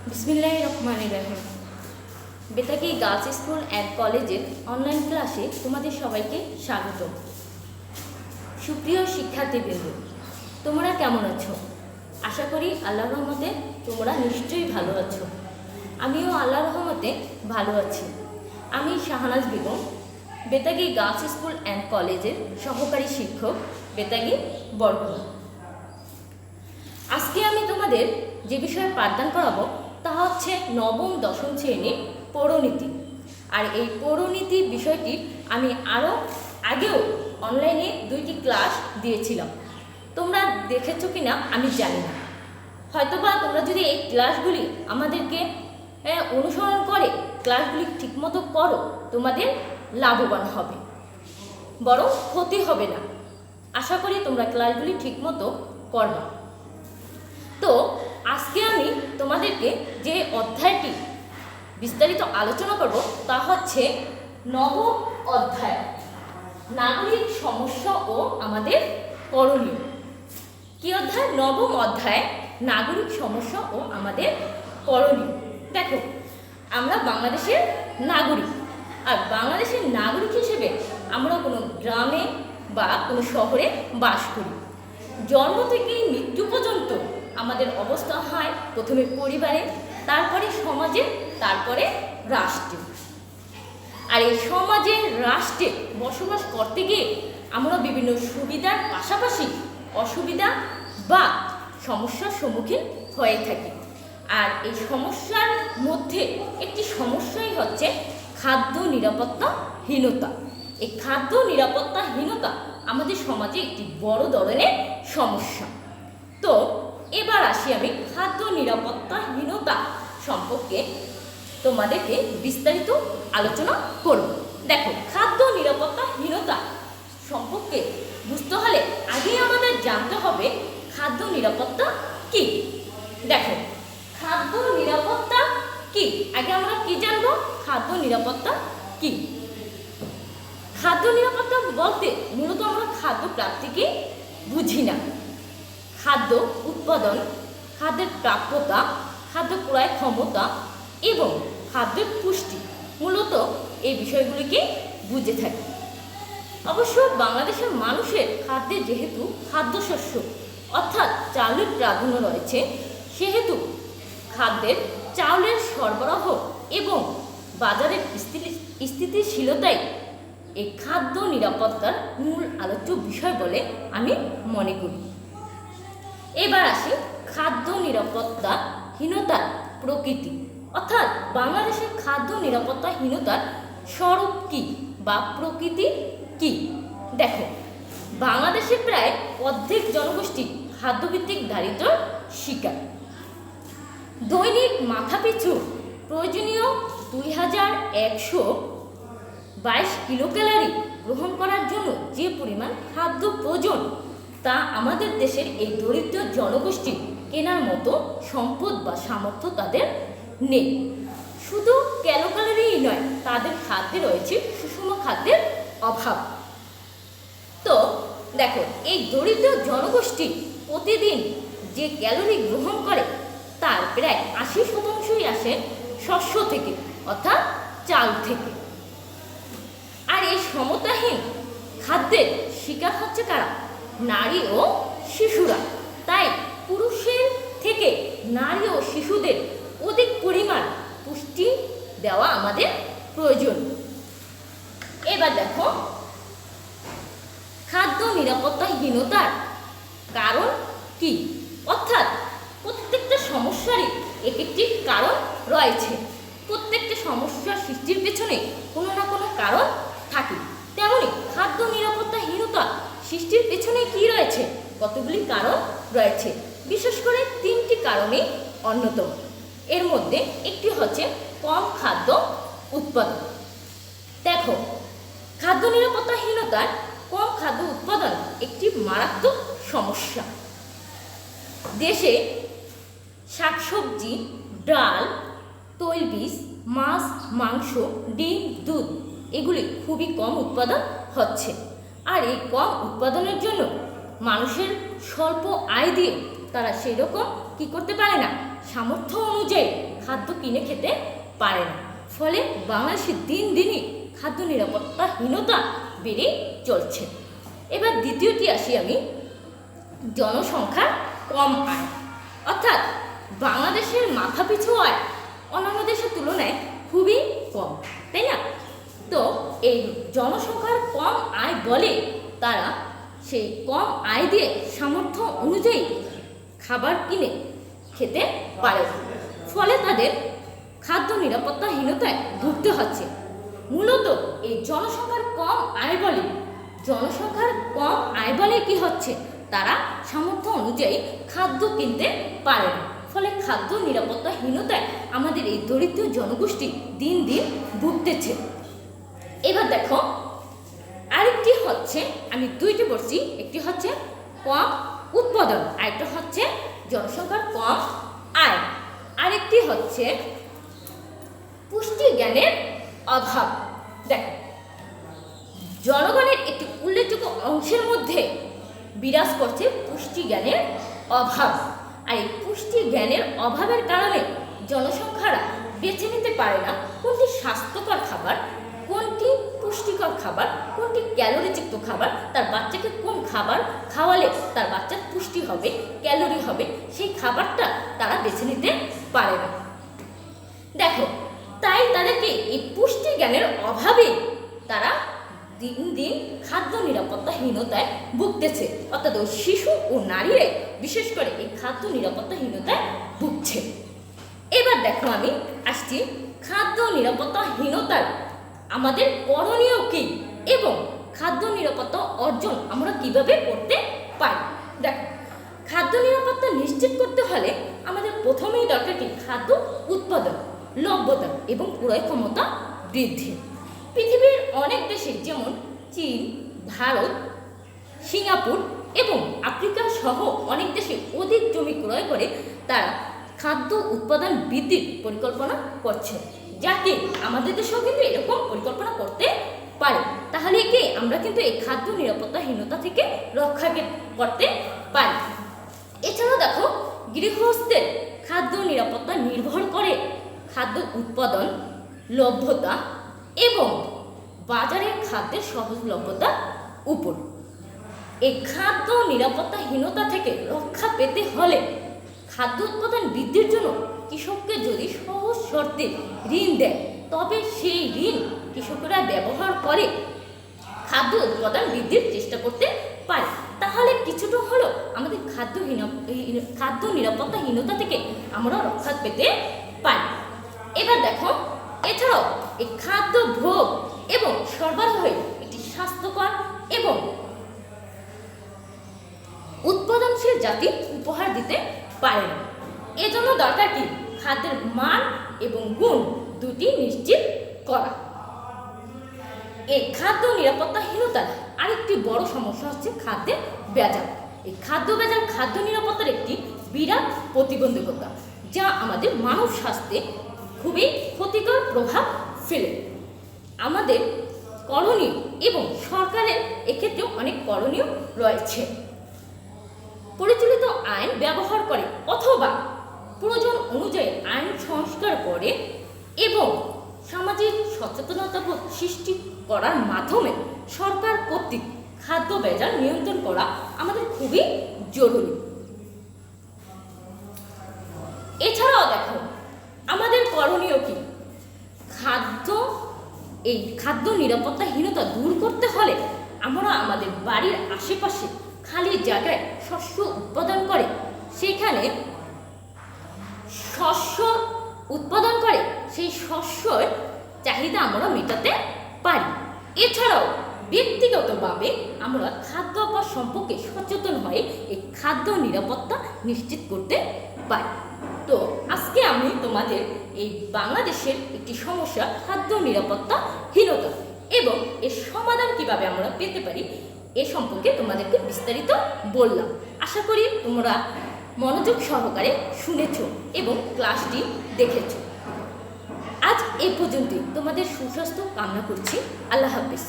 বিসমিল্লাহির রহমানির রহিম। Betagi girls school and কলেজের অনলাইন ক্লাসে তোমাদের সবাইকে স্বাগত। সুপ্রিয় শিক্ষার্থীবৃন্দ, তোমরা কেমন আছো? আশা করি আল্লাহর রহমতে তোমরা নিশ্চয়ই ভালো আছো। আমিও আল্লাহর রহমতে ভালো আছি। আমি Shahnaz Begum, Betagi girls school and কলেজের সহকারী শিক্ষক, বেতাগী বরগুনা। আজকে আমি তোমাদের যে বিষয়ে পাঠদান করাবো তা হচ্ছে নবম দশম শ্রেণীর পৌরনীতি। আর এই পৌরনীতি বিষয়টি আমি আরও আগেও অনলাইনে 2টি ক্লাস দিয়েছিলাম। তোমরা দেখেছো কি না আমি জানি না, হয়তোবা তোমরা যদি এই ক্লাসগুলি আমাদেরকে অনুসরণ করে ক্লাসগুলি ঠিকমতো করো, তোমাদের লাভবান হবে, বরং ক্ষতি হবে না। আশা করি তোমরা ক্লাসগুলি ঠিকমতো করবা। তো আজকে আমি তোমাদেরকে যে অধ্যায়টি বিস্তারিত আলোচনা করব তা হচ্ছে নবম অধ্যায়, নাগরিক সমস্যা ও আমাদের করণীয়। কি অধ্যায়? নবম অধ্যায়, নাগরিক সমস্যা ও আমাদের করণীয়। দেখো, আমরা বাংলাদেশের নাগরিক, আর বাংলাদেশের নাগরিক হিসেবে আমরা কোনো গ্রামে বা কোনো শহরে বাস করি। জন্ম থেকে মৃত্যু পর্যন্ত আমাদের অবস্থা হয় প্রথমে পরিবারে, তারপরে সমাজে, তারপরে রাষ্ট্রে। আর এই সমাজে রাষ্ট্রে বসবাস করতে গিয়ে আমরা বিভিন্ন সুবিধার পাশাপাশি অসুবিধা বা সমস্যার সম্মুখীন হয়ে থাকি। আর এই সমস্যার মধ্যে একটি সমস্যাই হচ্ছে খাদ্য নিরাপত্তাহীনতা। এই খাদ্য নিরাপত্তাহীনতা আমাদের সমাজে একটি বড় ধরনের সমস্যা। তো এবার আসি আমি খাদ্য নিরাপত্তাহীনতা সম্পর্কে তোমাদেরকে বিস্তারিত আলোচনা করব। দেখো, খাদ্য নিরাপত্তাহীনতা সম্পর্কে বুঝতে হলে আগেই আমাদের জানতে হবে খাদ্য নিরাপত্তা কি। দেখো, খাদ্য নিরাপত্তা কি, আগে আমরা কি জানবো? খাদ্য নিরাপত্তা কি? খাদ্য নিরাপত্তা বলতে মূলত আমরা খাদ্য প্রাপ্তিকে বুঝি না। খাদ্য উৎপাদন, খাদ্যের প্রাপ্যতা, খাদ্য ক্রয় ক্ষমতা এবং খাদ্যের পুষ্টি, মূলত এই বিষয়গুলিকে বুঝে থাকি। অবশ্য বাংলাদেশের মানুষের খাদ্যে যেহেতু খাদ্যশস্য অর্থাৎ চাউলের প্রাধান্য রয়েছে, সেহেতু খাদ্যের চাউলের সরবরাহ এবং বাজারের স্থিতিশীলতাই এই খাদ্য নিরাপত্তার মূল আলোচ্য বিষয় বলে আমি মনে করি। এবার আসি খাদ্য নিরাপত্তাহীনতার প্রকৃতি, অর্থাৎ বাংলাদেশের খাদ্য নিরাপত্তাহীনতার স্বরূপ কি বা প্রকৃতি কি। দেখো, বাংলাদেশে প্রায় অর্ধেক জনগোষ্ঠী খাদ্যভিত্তিক দারিদ্র্যের শিকার। দৈনিক মাথাপিছু প্রয়োজনীয় 2122 কিলোক্যালোরি গ্রহণ করার জন্য যে পরিমাণ খাদ্য প্রয়োজন তা আমাদের দেশের এই দরিদ্র জনগোষ্ঠী কেনার মতো সম্পদ বা সামর্থ্য তাদের নেই। শুধু ক্যালোক্যালোরিই নয়, তাদের খাদ্যে রয়েছে সুষম খাদ্যের অভাব। তো দেখো, এই দরিদ্র জনগোষ্ঠী প্রতিদিন যে ক্যালোরি গ্রহণ করে তার প্রায় 80% আসে শস্য থেকে, অর্থাৎ চাল থেকে। আর এই সমতাহীন খাদ্যের শিকার হচ্ছে কারা? নারী ও শিশুরা। তাই পুরুষের থেকে নারী ও শিশুদের অধিক পরিমাণ পুষ্টি দেওয়া আমাদের প্রয়োজন। এবার দেখো, খাদ্য নিরাপত্তাহীনতার কারণ কি, অর্থাৎ প্রত্যেকটা সমস্যারই এক একটি কারণ রয়েছে। প্রত্যেকটা সমস্যার সৃষ্টির পেছনে কোনো না কোনো কারণ থাকে। তেমনি খাদ্য নিরাপত্তাহীনতা সৃষ্টির পেছনে কি রয়েছে? কতগুলি কারণ রয়েছে, বিশেষ করে 3টি কারণে অন্যতম। এর মধ্যে একটি হচ্ছে কম খাদ্য উৎপাদন। দেখো, খাদ্য নিরাপত্তাহীনতার কম খাদ্য উৎপাদন একটি মারাত্মক সমস্যা। দেশে শাকসবজি, ডাল, তৈলবীজ, মাছ, মাংস, ডিম, দুধ এগুলি খুবই কম উৎপাদন হচ্ছে। আর এই কম উৎপাদনের জন্য মানুষের স্বল্প আয় দিয়ে তারা সেই রকম কি করতে পারে না, সামর্থ্য অনুযায়ী খাদ্য কিনে খেতে পারে না। ফলে বাংলাদেশে দিন দিনই খাদ্য নিরাপত্তাহীনতা বেড়ে চলছে। এবার দ্বিতীয়টি আসি আমি, জনসংখ্যার কম আয়। অর্থাৎ বাংলাদেশের মাথাপিছু আয় অন্যান্য দেশের তুলনায় খুবই কম, তাই না? তো এই জনসংখ্যার কম আয় বলে তারা সেই কম আয় দিয়ে সামর্থ্য অনুযায়ী খাবার কিনে খেতে পারে, ফলে তাদের খাদ্য নিরাপত্তাহীনতায় ভুগতে হচ্ছে। মূলত এই জনসংখ্যার কম আয় বলে কি হচ্ছে, তারা সামর্থ্য অনুযায়ী খাদ্য কিনতে পারে না, ফলে খাদ্য নিরাপত্তাহীনতায় আমাদের এই দরিদ্র জনগোষ্ঠী দিন দিন ভুগতেছে। এবার দেখো, আরেকটি হচ্ছে, আমি দুইটি বলছি, একটি হচ্ছে কম উৎপাদন, আরেকটা হচ্ছে জনসংখ্যার কম আয়, আরেকটি হচ্ছে পুষ্টি জ্ঞানের অভাব। দেখো, জনগণের একটি উল্লেখযোগ্য অংশের মধ্যে বিরাজ করছে পুষ্টি জ্ঞানের অভাব। আর এই পুষ্টি জ্ঞানের অভাবের কারণে জনসংখ্যারা বেছে নিতে পারে না কোনটি স্বাস্থ্যকর খাবার, কোনটি পুষ্টিকর খাবার, কোনটি ক্যালোরিযুক্ত খাবার, তার বাচ্চাকে কোন খাবার খাওয়ালে তার বাচ্চার পুষ্টি হবে, ক্যালোরি হবে, সেই খাবারটা তারা বেছে নিতে পারে না। দেখো, তাই তাদেরকে এই পুষ্টি জ্ঞানের অভাবে তারা দিন দিন খাদ্য নিরাপত্তাহীনতায় ভুগতেছে। অর্থাৎ ওই শিশু ও নারীরা বিশেষ করে এই খাদ্য নিরাপত্তাহীনতায় ভুগছে। এবার দেখো, আমি আসছি খাদ্য নিরাপত্তাহীনতার আমাদের করণীয় কি এবং খাদ্য নিরাপত্তা অর্জন আমরা কিভাবে করতে পারি। দেখো, খাদ্য নিরাপত্তা নিশ্চিত করতে হলে আমাদের প্রথমেই দরকার কি, খাদ্য উৎপাদন, লভ্যতা এবং ক্রয় ক্ষমতা বৃদ্ধি। পৃথিবীর অনেক দেশে যেমন চীন, ভারত, সিঙ্গাপুর এবং আফ্রিকা সহ অনেক দেশে অধিক জমি ক্রয় করে তারা খাদ্য উৎপাদন বৃদ্ধির পরিকল্পনা করছে, যাকে আমাদের দেশেও কিন্তু এরকম পরিকল্পনা করতে পারে। তাহলে কি আমরা কিন্তু এই খাদ্য নিরাপত্তাহীনতা থেকে রক্ষা করতে পারি। এছাড়াও দেখো, গৃহস্থের খাদ্য নিরাপত্তা নির্ভর করে খাদ্য উৎপাদন, লভ্যতা এবং বাজারে খাদ্যের সহজলভ্যতার উপর। এই খাদ্য নিরাপত্তাহীনতা থেকে রক্ষা পেতে হলে খাদ্য উৎপাদন বৃদ্ধির জন্য কৃষককে যদি সহজ শর্তে ঋণ দেয়, তবে সেই ঋণ কৃষকরা ব্যবহার করে খাদ্য উৎপাদন বৃদ্ধির চেষ্টা করতে পারে। তাহলে কিছুটা হলেও আমাদের খাদ্য নিরাপত্তাহীনতা থেকে আমরা রক্ষা পেতে পারি। এবার দেখো, এছাড়াও এই খাদ্য ভোগ এবং সরবরাহে একটি স্বাস্থ্যকর এবং উৎপাদনশীল জাতি উপহার দিতে পারে না। এজন্য দরকার কি, খাদ্যের মান এবং গুণ দুটি নিশ্চিত করা। এই খাদ্য নিরাপত্তাহীনতার আরেকটি বড় সমস্যা হচ্ছে খাদ্যের ভেজাল। এই খাদ্য ভেজাল খাদ্য নিরাপত্তার একটি বিরাট প্রতিবন্ধকতা, যা আমাদের মানব স্বাস্থ্যে খুবই ক্ষতিকর প্রভাব ফেলে। আমাদের করণীয় এবং সরকারের এক্ষেত্রেও অনেক করণীয় রয়েছে। পরিচালিত আইন ব্যবহার করে অথবা প্রয়োজন অনুযায়ী আইন সংস্কার করে এবং সামাজিক সচেতনতা সৃষ্টি করার মাধ্যমে সরকার কর্তৃক খাদ্য ভেজাল নিয়ন্ত্রণ করা আমাদের খুবই জরুরি। এছাড়াও দেখো, আমাদের করণীয় কি, এই খাদ্য নিরাপত্তাহীনতা দূর করতে হলে আমরা আমাদের বাড়ির আশেপাশে খালি জায়গায় শস্য উৎপাদন করে সেখানে শস্য উৎপাদন করে সেই শস্যের চাহিদা আমরা মেটাতে পারি। এছাড়াও ব্যক্তিগতভাবে আমরা খাদ্যাভ্যাস সম্পর্কে সচেতন হয়ে এই খাদ্য নিরাপত্তা নিশ্চিত করতে পারি। তো আজকে আমি তোমাদের এই বাংলাদেশের একটি সমস্যা খাদ্য নিরাপত্তাহীনতা এবং এর সমাধান কিভাবে আমরা পেতে পারি এ সম্পর্কে তোমাদেরকে বিস্তারিত বললাম। আশা করি তোমরা মনোযোগ সহকারে শুনেছ এবং ক্লাসটি দেখেছ। আজ এই পর্যন্তই, তোমাদের সুস্বাস্থ্য কামনা করছি। আল্লাহ হাফেজ।